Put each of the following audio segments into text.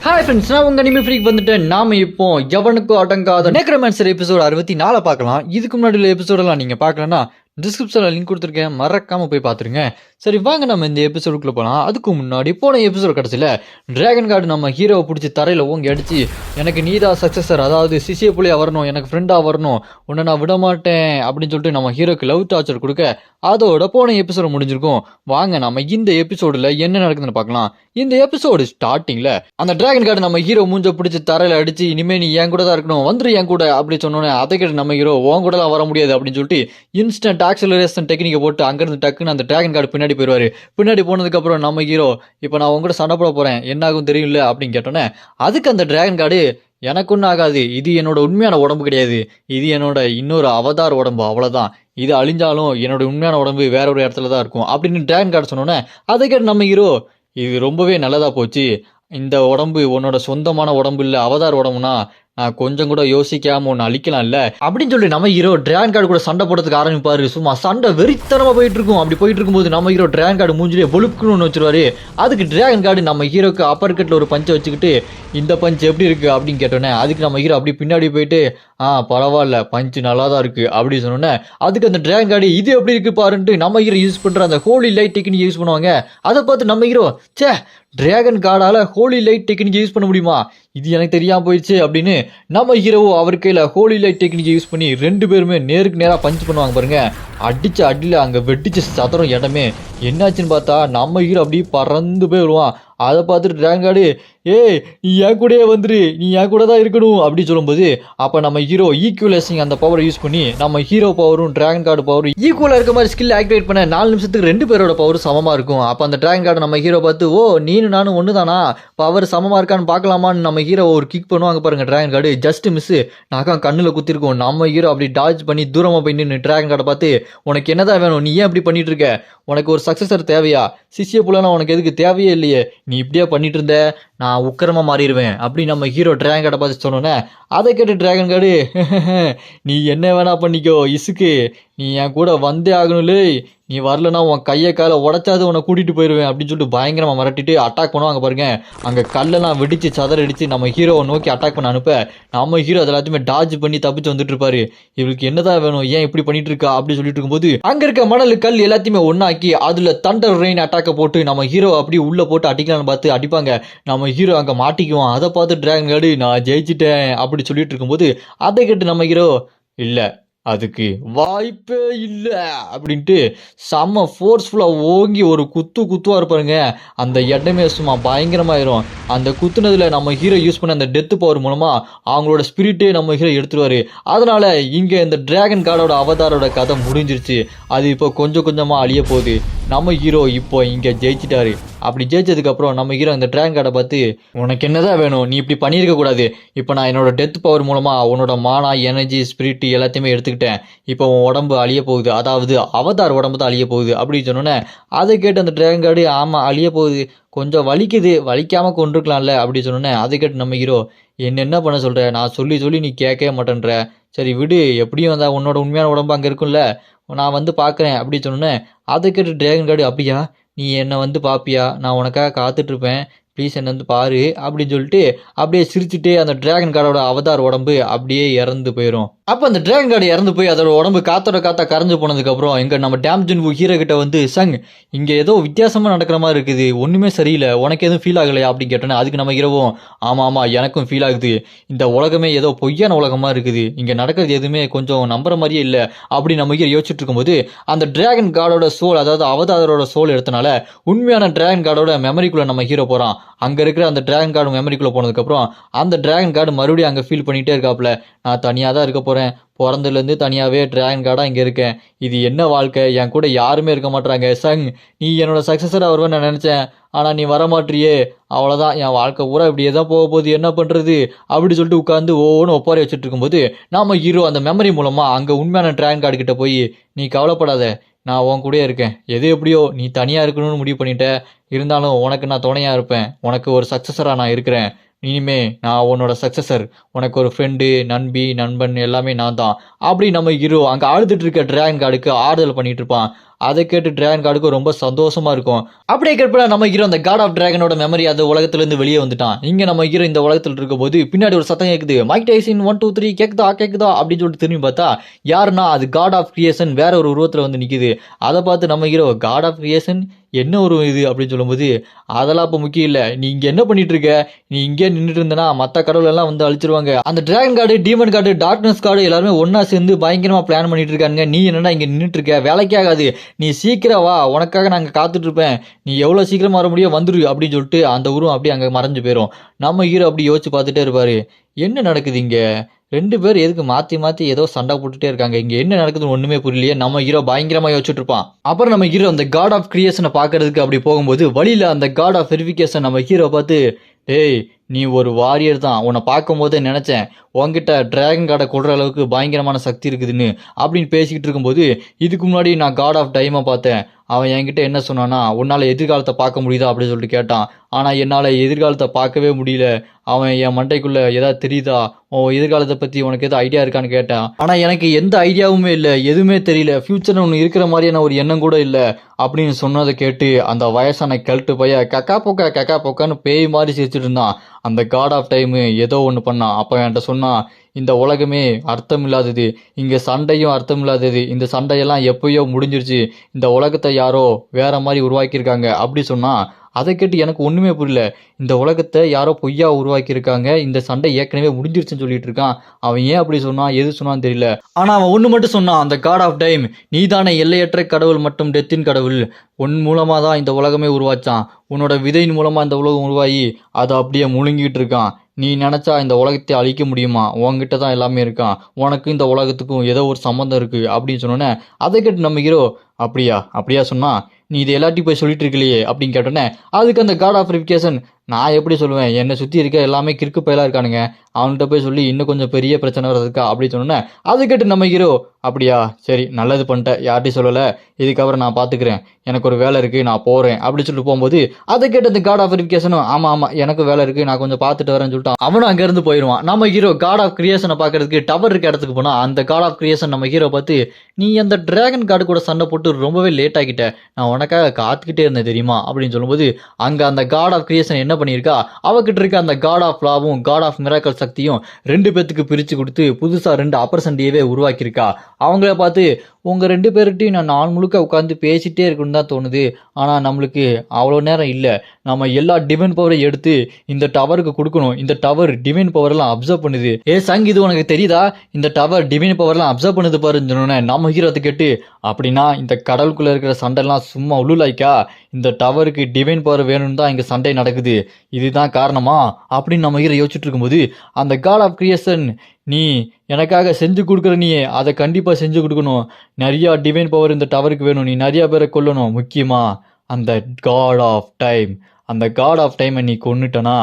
Hi friends, நான் உங்கள் anime freak வந்துட்டேன். நாம இப்போ எவனுக்கும் அடங்காத நெக்ரோமான்சர் எபிசோட் 64 பார்க்கலாம். இதுக்கு முன்னாடி உள்ள எபிசோடெல்லாம் நீங்கள் பார்க்கலன்னா டிஸ்கிரிப்ஷனில் லிங்க் கொடுத்துருக்கேன், மறக்காமல் போய் பார்த்துருங்க. சரி வாங்க நம்ம இந்த எபிசோடுக்குள்ளே போகலாம். அதுக்கு முன்னாடி போன எபிசோட் கடைசியில் டிராகன் கார்டு நம்ம ஹீரோவை பிடிச்சி தரையில் ஓங்கி அடிச்சு, எனக்கு நீதா சக்ஸஸர், அதாவது சிசிய புள்ளியாக வரணும், எனக்கு ஃப்ரெண்டாக வரணும், உன்னை நான் விட மாட்டேன் அப்படின்னு சொல்லிட்டு நம்ம ஹீரோக்கு லவ் டார்ச்சர் கொடுக்க அதோட போன எபிசோடு முடிஞ்சிருக்கும். வாங்க நம்ம இந்த எபிசோடில் என்ன நடக்குதுன்னு பார்க்கலாம். இந்த எபிசோடு ஸ்டார்டிங்கில் அந்த டிராகன் கார்டு நம்ம ஹீரோ மூஞ்ச பிடிச்சி தரையில் அடிச்சு, இனிமேல் நீ என் கூட தான் இருக்கணும், வந்துரு என் கூட அப்படி சொன்னோன்னே, அதை கேட்டு நம்ம ஹீரோ உன் கூடலாம் வர முடியாது அப்படின்னு சொல்லிட்டு இன்ஸ்டன்ட் ஆக்சலரேஷன் டெக்னிக்கை போட்டு அங்கேருந்து டக்குன்னு அந்த டிராகன் கார்டு பின்னாடி போயிடுவார். பின்னாடி போனதுக்கப்புறம் நம்ம ஹீரோ, இப்போ நான் உங்க கூட சண்டை போட போகிறேன், என்ன ஆகும் தெரியல அப்படின்னு கேட்டோன்னே, அதுக்கு அந்த டிராகன் கார்டு, எனக்கு ஒன்றும் ஆகாது, இது என்னோட உண்மையான உடம்பு கிடையாது, இது என்னோட இன்னொரு அவதார் உடம்பு, அவ்வளோதான், இது அழிஞ்சாலும் என்னோட உண்மையான உடம்பு வேற ஒரு இடத்துல தான் இருக்கும் அப்படின்னு டிராகன் கார்டு சொன்னோன்னே, அதை கேட்டு நம்ம ஹீரோ, இது ரொம்பவே நல்லதா போச்சு, இந்த உடம்பு உன்னோட சொந்தமான உடம்பு இல்லை, அவதார் உடம்புனா நான் கொஞ்சம் கூட யோசிக்காம ஒன்று அழிக்கலாம் இல்லை அப்படின்னு சொல்லி நம்ம ஹீரோ டிராகன் கார்டு கூட சண்டை போடுறதுக்கு ஆரம்பிப்பாரு. சும்மா சண்டை வெறித்தனமாக போயிட்டு இருக்கும். அப்படி போயிட்டு இருக்கும்போது நம்ம ஹீரோ டிராகன் கார்டு மூஞ்சிலே பொழுப்புக்குன்னு ஒன்று வச்சிருவாரு. அதுக்கு டிராகன் கார்டு நம்ம ஹீரோக்கு அப்பர் கட்டில் ஒரு பஞ்சை வச்சுக்கிட்டு, இந்த பஞ்ச் எப்படி இருக்கு அப்படின்னு கேட்டோன்னே, அதுக்கு நம்ம ஹீரோ அப்படி பின்னாடி போயிட்டு, பரவாயில்ல பஞ்சு நல்லா தான் இருக்கு அப்படின்னு சொன்னோன்னே, அதுக்கு அந்த டிராகன் கார்டு இது எப்படி இருக்கு பாருன்ட்டு நம்ம ஹீரோ யூஸ் பண்ற அந்த ஹோலி லைட் டெக்னிக் யூஸ் பண்ணுவாங்க. அதை பார்த்து நம்ம ஹீரோ, சே டிராகன் கார்டால ஹோலி லைட் டெக்னிக் யூஸ் பண்ண முடியுமா, இது எனக்கு தெரியாம போயிடுச்சு அப்படின்னு நம்ம ஹீரோவோ அவர் கையில் ஹோலி லைட் டெக்னிக் யூஸ் பண்ணி ரெண்டு பேருமே நேருக்கு நேராக பஞ்ச் பண்ணுவாங்க பாருங்க. அடிச்ச அடியில் அங்கே வெட்டிச்சு சதுரம் இடமே. என்னாச்சுன்னு பார்த்தா நம்ம ஹீரோ அப்படியே பறந்து போய் வருவான். அதை பார்த்துட்டு டிராகன் கார்டு, ஏய் நீ என் கூடயே வந்துரு, நீ என் கூட தான் இருக்கணும் அப்படின்னு சொல்லும்போது, அப்போ நம்ம ஹீரோ ஈக்குவலைசிங் அந்த பவரை யூஸ் பண்ணி நம்ம ஹீரோ பவரும் டிராகன் கார்டு பவரும் ஈக்குவலாக இருக்க மாதிரி ஸ்கில் ஆக்டிவேட் பண்ண 4 நிமிஷத்துக்கு 2 பேரோட பவரும் சமமாக இருக்கும். அப்போ அந்த டிராகன் கார்டு நம்ம ஹீரோ பார்த்து, ஓ நீனு நானும் ஒன்று தானா, பவர் சமமாக இருக்கான்னு பார்க்கலாமான்னு நம்ம ஹீரோ ஒரு கிக் பண்ணுவாங்க பாருங்க. டிராகன் கார்டு ஜஸ்ட் மிஸ், நாக்கா கண்ணில் குத்திருக்கோம். நம்ம ஹீரோ அப்படி டாஜ் பண்ணி தூரமாக போய் நின்று டிராகன் கார்டை பார்த்து, உனக்கு என்னதான் வேணும், நீ ஏன் இப்படி பண்ணிட்டு இருக்க, உனக்கு ஒரு சக்ஸஸர் தேவையா, சிசிய புலனா உனக்கு எதுக்கு தேவையே இல்லையே, நீ இப்படியே பண்ணிட்டு இருந்த நான் உக்கிரமா மாறிடுவேன் அப்படி நம்ம ஹீரோ டிராகன் கார்டை பார்த்து சொன்னோன்னே, அதை கேட்டு டிராகன் கார்டு, நீ என்ன வேணா பண்ணிக்கோ இசுக்கு, நீ என் கூட வந்தே ஆகணும்லே, நீ வரலன்னா உன் கையை காலை உடச்சாது உன்னை கூட்டிகிட்டு போயிடுவேன் அப்படின்னு சொல்லிட்டு பயங்கரமாக மிரட்டிட்டு அட்டாக் பண்ணுவாங்க பாருங்க. அங்கே கல்லெல்லாம் வெடிச்சு சதறடிச்சு நம்ம ஹீரோவை நோக்கி அட்டாக் பண்ண அனுப்ப, நம்ம ஹீரோ அது எல்லாத்தையுமே டாஜ் பண்ணி தப்பிச்சு வந்துட்டு இருப்பாரு. இவளுக்கு என்னதான் வேணும், ஏன் இப்படி பண்ணிட்டு இருக்கா அப்படின்னு சொல்லிட்டு இருக்கும்போது, அங்கே இருக்க மணல் கல் எல்லாத்தையுமே ஒன்னாக்கி அதில் தண்டர் ரெயின் அட்டாக்கை போட்டு நம்ம ஹீரோ அப்படி உள்ளே போட்டு அடிக்கலான்னு பார்த்து அடிப்பாங்க. நம்ம ஹீரோ அங்கே மாட்டிக்குவோம். அதை பார்த்து டிராகன் கார்டு, நான் ஜெயிச்சிட்டேன் அப்படி சொல்லிட்டு இருக்கும்போது, அதை கேட்டு நம்ம ஹீரோ, இல்லை அதுக்கு வாய்ப்பே இல்லை அப்படின்ட்டு செம்ம ஃபோர்ஸ்ஃபுல்லாக ஓங்கி ஒரு குத்துவா இருப்பாருங்க. அந்த இடமே சும்மா பயங்கரமாயிரும். அந்த குத்துனதில் நம்ம ஹீரோ யூஸ் பண்ண அந்த டெத்து பவர் மூலமாக அவங்களோட ஸ்பிரிட்டே நம்ம ஹீரோ எடுத்துருவார். அதனால் இங்கே இந்த டிராகன் கார்டோட அவதாரோட கதை முடிஞ்சிருச்சு. அது இப்போ கொஞ்சம் கொஞ்சமாக அழிய போகுது. நம்ம ஹீரோ இப்போ இங்கே ஜெயிச்சிட்டாரு. அப்படி ஜெயிச்சதுக்கப்புறம் நம்ம ஹீரோ இந்த டிராகன் கார்டை பார்த்து, உனக்கு என்னதான் வேணும், நீ இப்படி பண்ணியிருக்க கூடாது, இப்போ நான் என்னோட டெத் பவர் மூலமாக உன்னோட மானா எனர்ஜி ஸ்பிரிட் எல்லாத்தையுமே எடுத்துக்கிட்டேன், இப்போ உன் உடம்பு அழிய போகுது, அதாவது அவதார் உடம்பு தான் அழிய போகுது அப்படின்னு சொன்னோன்னே, அதை கேட்டு அந்த டிராகன் கார்டு, ஆமாம் அழிய போகுது, கொஞ்சம் வலிக்குது, வலிக்காமல் கொண்டிருக்கலாம்ல அப்படி சொன்னோன்னே, அதை கேட்டு நம்ம ஹீரோ, என்ன பண்ண சொல்கிற, நான் சொல்லி நீ கேட்கவே மாட்டேன்ற, சரி விடு, எப்படியும் வந்தால் உன்னோட உண்மையான உடம்பு அங்கே இருக்கும்ல, நான் வந்து பார்க்குறேன் அப்படி சொன்னோன்னே, அதை கேட்டு டிராகன் கார்டு, அப்படியா நீ என்னை வந்து பார்ப்பியா, நான் உனக்காக காத்துட்ருப்பேன், ப்ளீஸ் என்னை வந்து பாரு அப்படின்னு சொல்லிட்டு அப்படியே சிரிச்சுட்டே அந்த டிராகன் கார்டோட அவதார் உடம்பு அப்படியே இறந்து போயிடும். அப்போ அந்த டிராகன் கார்டு இறந்து போய் அதோட உடம்பு காத்தா கரைஞ்சு போனதுக்கப்புறம் இங்கே நம்ம டேம்ஜன் ஹீரோ கிட்ட வந்து, சங் இங்கே ஏதோ வித்தியாசமாக நடக்கிற மாதிரி இருக்குது, ஒன்றுமே சரியில்லை, உனக்கு எதுவும் ஃபீல் ஆகலையா அப்படின்னு கேட்டோன்னே, அதுக்கு நம்ம ஹீரோவும், ஆமாம் எனக்கும் ஃபீல் ஆகுது, இந்த உலகமே ஏதோ பொய்யான உலகமாக இருக்குது, இங்கே நடக்கிறது எதுவுமே கொஞ்சம் நம்புற மாதிரியே இல்லை அப்படி நம்ம ஹீரோ யோசிச்சுட்டு இருக்கும்போது, அந்த டிராகன் கார்டோட சோல், அதாவது அவதாரோட சோல் எடுத்தனால உண்மையான டிராகன் கார்டோட மெமரிக்குள்ளே நம்ம ஹீரோ போகிறான். அங்கே இருக்கிற அந்த டிராகன் கார்டு மெமரிக்குள்ளே போனதுக்கப்புறம் அந்த டிராகன் கார்டு மறுபடியும் அங்கே ஃபீல் பண்ணிகிட்டே இருக்காப்புல, நான் தனியாக தான் இருக்க போகிறேன், பிறந்ததுலேருந்து தனியாகவே டிராகன் கார்டாக இங்கே இருக்கேன், இது என்ன வாழ்க்கை, என் கூட யாருமே இருக்க மாட்டாங்க, சங் நீ என்னோட சக்ஸஸராக வருவேன்னு நான் நினச்சேன், ஆனால் நீ வரமாட்டியே, அவ்வளோதான் என் வாழ்க்கை பூரா இப்படியே தான் போக போகுது, என்ன பண்ணுறது அப்படி சொல்லிட்டு உட்காந்து ஒவ்வொன்று ஒப்பாரி வச்சுட்டு இருக்கும்போது, நம்ம ஹீரோ அந்த மெமரி மூலமாக அங்கே உண்மையான டிராகன் கார்டு கிட்ட போய், நீ கவலைப்படாத, நான் உன் கூடயே இருக்கேன், எது எப்படியோ நீ தனியாக இருக்கணும்னு முடிவு பண்ணிட்ட, இருந்தாலும் உனக்கு நான் துணையாக இருப்பேன், உனக்கு ஒரு சக்ஸஸராக நான் இருக்கிறேன், இனிமே நான் உன்னோட சக்சஸர், உனக்கு ஒரு ஃப்ரெண்டு, நண்பன் எல்லாமே நான் தான் அப்படி நம்ம ஹீரோ அங்கே அழுதுட்டு இருக்க டிராகன் கார்டுக்கு ஆறுதல் பண்ணிட்டு இருப்பான். அதை கேட்டு டிராகன் கார்டுக்கு ரொம்ப சந்தோஷமா இருக்கும். அப்படியே கேட்பா நம்ம ஹீரோ அந்த காட் ஆஃப் டிராகனோட மெமரி அந்த உலகத்துல இருந்து வெளியே வந்துட்டான். இங்க நம்ம ஹீரோ இந்த உலகத்துல இருக்கும் போது பின்னாடி ஒரு சத்தம் கேக்குது. மைக் டைசன் 1 2 3 கேக்குதா அப்படின்னு சொல்லிட்டு திரும்பி பார்த்தா யாருன்னா அது காட் ஆஃப் கிரியேஷன் வேற ஒரு உருவத்துல வந்து நிக்குது. அதை பார்த்து நம்ம ஹீரோ காட் ஆஃப் கிரியேஷன் என்ன ஒரு இது அப்படின்னு சொல்லும்போது அதெல்லாம் இப்போ முக்கியம் இல்லை, நீ இங்கே என்ன பண்ணிட்டு இருக்க, நீ இங்கே நின்றுட்டு இருந்தனா மற்ற கடவுள் எல்லாம் வந்து அழிச்சிருவாங்க. அந்த dragon card, demon card, darkness card எல்லாருமே ஒன்னா சேர்ந்து பயங்கரமா பிளான் பண்ணிட்டு இருக்காங்க. நீ என்னன்னா இங்கே நின்றுட்டு இருக்க, வேலைக்கே ஆகாது, நீ சீக்கிரம் வா, உனக்காக நாங்கள் காத்துட்டு இருப்பேன், நீ எவ்வளோ சீக்கிரம் வர முடியும் வந்துரு அப்படின்னு சொல்லிட்டு அந்த உருவம் அப்படியே அங்கே மறைஞ்சு போயிடும். நம்ம ஹீரோ அப்படி யோசிச்சு பார்த்துட்டே இருப்பாரு, என்ன நடக்குது இங்க, ரெண்டு பேர் எதுக்கு மாத்தி மாத்தி ஏதோ சண்டை போட்டுட்டே இருக்காங்க, இங்க என்ன நடக்குதுன்னு ஒண்ணுமே புரியலையே. நம்ம ஹீரோ பயங்கரமா யோசிச்சுட்டு இருப்பான். அப்புறம் நம்ம ஹீரோ அந்த காட் ஆஃப் கிரியேஷனை பாக்குறதுக்கு அப்படி போகும்போது வழியில அந்த காட் ஆஃப் வெரிஃபிகேஷன் நம்ம ஹீரோ பார்த்து, டேய் நீ ஒரு வாரியர் தான், உன்னை பார்க்கும் போதே நினைச்சேன் உன்கிட்ட டிராகன் கார்டை கொடுற அளவுக்கு பயங்கரமான சக்தி இருக்குதுன்னு அப்படின்னு பேசிக்கிட்டு இருக்கும்போது இதுக்கு முன்னாடி நான் காட் ஆஃப் டைமை பார்த்தேன். அவன் என்கிட்ட என்ன சொன்னான்னா உன்னால் எதிர்காலத்தை பார்க்க முடியுதா அப்படின்னு சொல்லிட்டு கேட்டான். ஆனால் என்னால் எதிர்காலத்தை பார்க்கவே முடியல. அவன் என் மண்டைக்குள்ளே ஏதாவது தெரியுதா, உன் எதிர்காலத்தை பற்றி உனக்கு எதாவது ஐடியா இருக்கான்னு கேட்டான். ஆனால் எனக்கு எந்த ஐடியாவுமே இல்லை, எதுவுமே தெரியல, ஃப்யூச்சர் ஒன்று இருக்கிற மாதிரியான ஒரு எண்ணம் கூட இல்லை அப்படின்னு சொன்னதை கேட்டு அந்த வயசான கெல்ட்டு பைய கக்கா பொக்கான்னு பேய் மாதிரி சிரிச்சுட்டு இருந்தான். அந்த காட் ஆஃப் டைமு ஏதோ ஒன்று பண்ணான். அப்போ என்கிட்ட சொன்னான், இந்த உலகமே அர்த்தம் இல்லாதது, இங்கே சண்டையும் அர்த்தம் இல்லாதது, இந்த சண்டையெல்லாம் எப்பயோ முடிஞ்சிருச்சு, இந்த உலகத்தை யாரோ வேற மாதிரி உருவாக்கியிருக்காங்க அப்படி சொன்னான். அதை கேட்டு எனக்கு ஒன்றுமே புரியல, இந்த உலகத்தை யாரோ பொய்யா உருவாக்கியிருக்காங்க, இந்த சண்டை ஏற்கனவே முடிஞ்சிருச்சுன்னு சொல்லிட்டு இருக்கான். அவன் ஏன் அப்படி சொன்னான், எது சொன்னான்னு தெரியல. ஆனால் அவன் ஒன்று மட்டும் சொன்னான், அந்த காட் ஆஃப் டைம் நீ தானே எல்லையற்ற கடவுள் மற்றும் டெத்தின் கடவுள், உன் மூலமாக தான் இந்த உலகமே உருவாச்சான், உன்னோட விதையின் மூலமாக இந்த உலகம் உருவாகி அதை அப்படியே முழுங்கிட்டு இருக்கான், நீ நினச்சா இந்த உலகத்தை அழிக்க முடியுமா, உன்கிட்ட தான் எல்லாமே இருக்கான், உனக்கு இந்த உலகத்துக்கும் ஏதோ ஒரு சம்மந்தம் இருக்குது அப்படின்னு சொன்னோன்னே அதை கேட்டு நம்ம ஹீரோ அப்படியா சொன்னா, நீ இதை எல்லாத்தையும் போய் சொல்லிட்டு இருக்கலையே அப்படின்னு கேட்டோன்னே அதுக்கு அந்த காட் ஆஃப் வெரிஃபிகேஷன், நான் எப்படி சொல்லுவேன், என்னை சுற்றி இருக்க எல்லாமே கிறுக்கு பயலாக இருக்கானுங்க, அவன்கிட்ட போய் சொல்லி இன்னும் கொஞ்சம் பெரிய பிரச்சனை வர்றதுக்கா அப்படின்னு சொன்னோன்னே அது கேட்டு நம்ம ஹீரோ அப்படியா சரி நல்லது பண்ணிட்டேன், யார்ட்டையும் சொல்லலை, இதுக்கப்புறம் நான் பார்த்துக்கிறேன், எனக்கு ஒரு வேலை இருக்குது நான் போகிறேன் அப்படின்னு சொல்லிட்டு போகும்போது அதை கேட்டு அந்த காட் ஆஃப் வெரிஃபிகேஷனும் ஆமாம் எனக்கு வேலை இருக்குது நான் கொஞ்சம் பார்த்துட்டு வரேன்னு சொல்லிட்டு அவனும் அங்கேருந்து போயிடுவான். நம்ம ஹீரோ காட் ஆஃப் கிரியேஷனை பார்க்கறதுக்கு டவர் இருக்க இடத்துக்கு போனால் அந்த காட் ஆஃப் கிரியேஷன் நம்ம ஹீரோ பார்த்து, நீ அந்த டிராகன் கார்டு கூட சண்டை போட்டு ரொம்பவே லேட் ஆகிட்ட, நான் உனக்காக காத்துக்கிட்டே இருந்தேன் தெரியுமா அப்படின்னு சொல்லும்போது அங்கே அந்த காட் ஆஃப் கிரியேஷன் என்ன பண்ணியிருக்கா, அவகிட்ட இருக்க அந்த காட் ஆஃப் லாவும் காட் ஆஃப் மிராக்கல் சக்தியும் ரெண்டு பேத்துக்கு பிரித்து கொடுத்து புதுசாக 2 அப்பர் சண்டையவே உருவாக்கியிருக்கா. அவங்கள பார்த்து, உங்கள் 2 பேர்கிட்டையும் நான் நாள் முழுக்க உட்காந்து பேசிகிட்டே இருக்குன்னு தான் தோணுது, ஆனால் நம்மளுக்கு அவ்வளோ நேரம் இல்லை, நம்ம எல்லா டிவைன் பவரையும் எடுத்து இந்த டவருக்கு கொடுக்கணும், இந்த டவர் டிவைன் பவர்லாம் அப்சர்வ் பண்ணுது, சங் இது உனக்கு தெரியுதா, இந்த டவர் டிவைன் பவர்லாம் அப்சர்வ் பண்ணுது பாருன்னு சொன்னோன்னே நம்ம ஹீரோத்தை கேட்டு, அப்படின்னா இந்த கடலுக்குள்ளே இருக்கிற சண்டைலாம் சும்மா உள்ளுலாய்க்கா, இந்த டவருக்கு டிவைன் பவர் வேணும்னு தான் இங்கே சண்டை நடக்குது, இதுதான் காரணமா அப்படின்னு நம்ம ஹீரோ யோசிச்சுட்டு இருக்கும்போது அந்த காட் ஆஃப் கிரியேஷன், நீ எனக்காக செஞ்சு கொடுக்குற, நீ அதை கண்டிப்பாக செஞ்சு கொடுக்கணும், நிறையா டிவைன் பவர் இந்த டவருக்கு வேணும், நீ நிறையா பேரை கொல்லணும், முக்கியமாக அந்த காட் ஆஃப் டைம், அந்த காட் ஆஃப் டைமை நீ கொன்னுட்டனா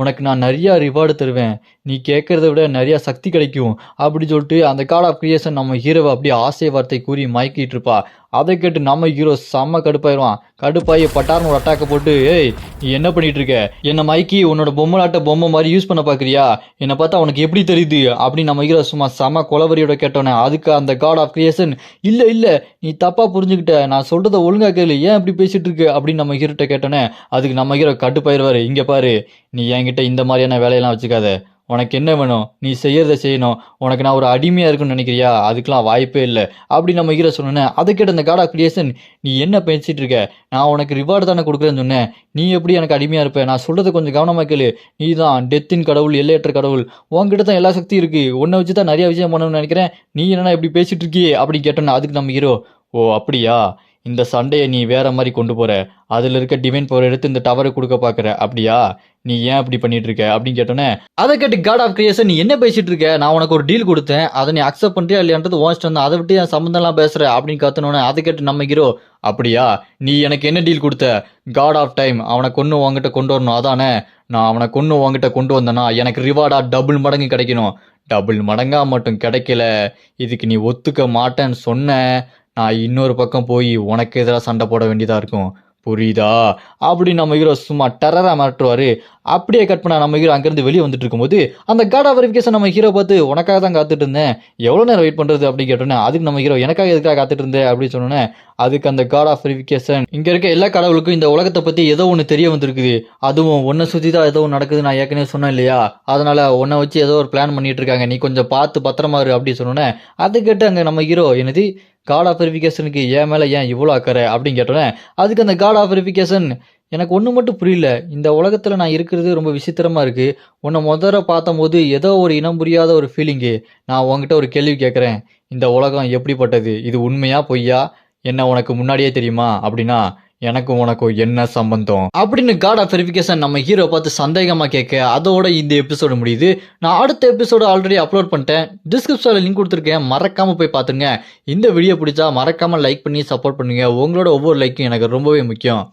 உனக்கு நான் நிறையா ரிவார்டு தருவேன், நீ கேட்குறத விட நிறையா சக்தி கிடைக்கும் அப்படி சொல்லிட்டு அந்த காட் ஆஃப் கிரியேஷன் நம்ம ஹீரோவை அப்படியே ஆசை வார்த்தை கூறி மயக்கிட்டு இருப்பா. அதை கேட்டு நம்ம ஹீரோ செம்ம கடுப்பாயிருவான். கடுப்பாயி பட்டார்னு ஒரு அட்டாக்கை போட்டு, ஏய் நீ என்ன பண்ணிட்டு இருக்க, என்னை மைக்கி உன்னோட பொம்மை மாதிரி யூஸ் பண்ண பார்க்குறியா, என்னை பார்த்தா உனக்கு எப்படி தெரியுது அப்படின்னு நம்ம ஹீரோ சும்மா செம்ம கொலவரியோட கேட்டோன்னே அதுக்கு அந்த காட் ஆஃப் கிரியேஷன், இல்லை நீ தப்பாக புரிஞ்சுக்கிட்ட, நான் சொல்கிறத ஒழுங்காக கேளு, ஏன் இப்படி பேசிகிட்டு இருக்கு அப்படின்னு நம்ம ஹீரோட்ட கேட்டோன்னே அதுக்கு நம்ம ஹீரோ கடுப்பாயிருவார். இங்கே பாரு, நீ என்கிட்ட இந்த மாதிரியான வேலையெல்லாம் வச்சுக்காத, உனக்கு என்ன வேணும் நீ செய்யறதை செய்யணும், உனக்கு நான் ஒரு அடிமையாக இருக்குன்னு நினைக்கிறியா, அதுக்கெலாம் வாய்ப்பே இல்லை அப்படி நம்ம ஹீரோ சொன்னேன். அதை கேட்ட அந்த காட் ஆஃப் கிரியேஷன், நீ என்ன பேசிட்டு இருக்க, நான் உனக்கு ரிவார்டு தானே கொடுக்குறேன்னு சொன்னேன், நீ எப்படி எனக்கு அடிமையாக இருப்ப, நான் சொல்கிறத கொஞ்சம் கவனமாக கேளு, நீ தான் டெத்தின் கடவுள், எல்லையற்ற கடவுள், உங்ககிட்ட தான் எல்லா சக்தியும் இருக்குது, உன்னை வச்சு தான் நிறைய விஷயம் பண்ணணும்னு நினைக்கிறேன், நீ என்னன்னா இப்படி பேசிட்டு இருக்கியே அப்படின்னு கேட்டோன்னே அதுக்கு நம்ம ஹீரோ, ஓ அப்படியா, இந்த சண்டையை நீ வேற மாதிரி கொண்டு போற, அதில் இருக்க டிவைன் பவர் எடுத்து இந்த டவரை கொடுக்க பார்க்குற, அப்படியா நீ ஏன் அப்படி பண்ணிட்டு இருக்க அப்படின்னு கேட்டோன்னே அதை கேட்டு காட் ஆஃப் கிரியேஷன், நீ என்ன பேசிட்டு இருக்க, நான் உனக்கு ஒரு டீல் கொடுத்தேன், அதை நீ அக்செப்ட் பண்ணியா இல்லையான்றது வாங்கிட்டு வந்தேன், அதை விட்டு என் சம்மந்தம்லாம் பேசுற அப்படின்னு கத்தனோன்னே அதை கேட்டு நம்ம ஹீரோ, அப்படியா நீ எனக்கு என்ன டீல் கொடுத்த, காட் ஆஃப் டைம் அவனை கொன்று உங்ககிட்ட கொண்டு வரணும், அதானே, நான் அவனை கொன்று உங்ககிட்ட கொண்டு வந்தேன்னா எனக்கு ரிவார்டா டபுள் மடங்கு கிடைக்கணும், டபுள் மடங்கா மட்டும் கிடைக்கல, இதுக்கு நீ ஒத்துக்க மாட்டேன்னு சொன்ன, நான் இன்னொரு பக்கம் போய் உனக்கு எதிராக சண்டை போட வேண்டியதாக இருக்கும், புரியுதா அப்படி நம்ம ஹீரோ சும்மா டெரரா மாட்டுவார். அப்படியே கட் பண்ண நம்ம ஹீரோ அங்கிருந்து வெளியே வந்துட்டு இருக்கும்போது அந்த காட் ஆஃப் வெரிஃபிகேஷன் நம்ம ஹீரோ பார்த்து உனக்காக தான் காத்துட்டு இருந்தேன், எவ்வளோ நேரம் வெயிட் பண்றது அப்படின்னு கேட்டோன்னே அதுக்கு நம்ம ஹீரோ எனக்காக எதுக்காக காத்துட்டு இருந்தேன் அப்படின்னு சொன்னோன்னே அதுக்கு அந்த காட் ஆஃப் வெரிஃபிகேஷன் இங்க இருக்க எல்லா கடவுளுக்கும் இந்த உலகத்தை பத்தி ஏதோ ஒன்று தெரிய வந்திருக்குது, அதுவும் உன்னை சுத்தி தான் ஏதோ ஒன்று நடக்குது, நான் ஏற்கனவே சொன்னேன் இல்லையா, அதனால உன்னை வச்சு ஏதோ ஒரு பிளான் பண்ணிட்டு இருக்காங்க, நீ கொஞ்சம் பார்த்து பத்திரமா இரு அப்படின்னு சொன்னோன்னே அது கேட்டு அங்க நம்ம ஹீரோ என்னது காட் ஆஃப் வெரிஃபிகேஷனுக்கு ஏன் மேல ஏன் இவ்வளோ அக்கறை அப்படின்னு கேட்டோன்னே அதுக்கு அந்த காட் ஆஃப் வெரிஃபிகேஷன் எனக்கு ஒன்று மட்டும் புரியல, இந்த உலகத்தில் நான் இருக்கிறது ரொம்ப விசித்திரமா இருக்கு, உன்னை முதல்ல பார்த்தம்போது ஏதோ ஒரு இனம் புரியாத ஒரு ஃபீலிங்கு, நான் உன்கிட்ட ஒரு கேள்வி கேட்குறேன், இந்த உலகம் எப்படிப்பட்டது, இது உண்மையா பொய்யா, என்ன உனக்கு முன்னாடியே தெரியுமா அப்படின்னா எனக்கும் உனக்கும் என்ன சம்பந்தம் அப்படின்னு காட் ஆஃப் வெரிஃபிகேஷன் நம்ம ஹீரோ பார்த்து சந்தேகமா கேட்க அதோட இந்த எபிசோடு முடியுது. நான் அடுத்த எபிசோடு ஆல்ரெடி அப்லோட் பண்ணிட்டேன், டிஸ்கிரிப்ஷனில் லிங்க் கொடுத்துருக்கேன், மறக்காம போய் பார்த்துங்க. இந்த வீடியோ பிடிச்சா மறக்காம லைக் பண்ணி சப்போர்ட் பண்ணுங்க, உங்களோட ஒவ்வொரு லைக்கும் எனக்கு ரொம்பவே முக்கியம்.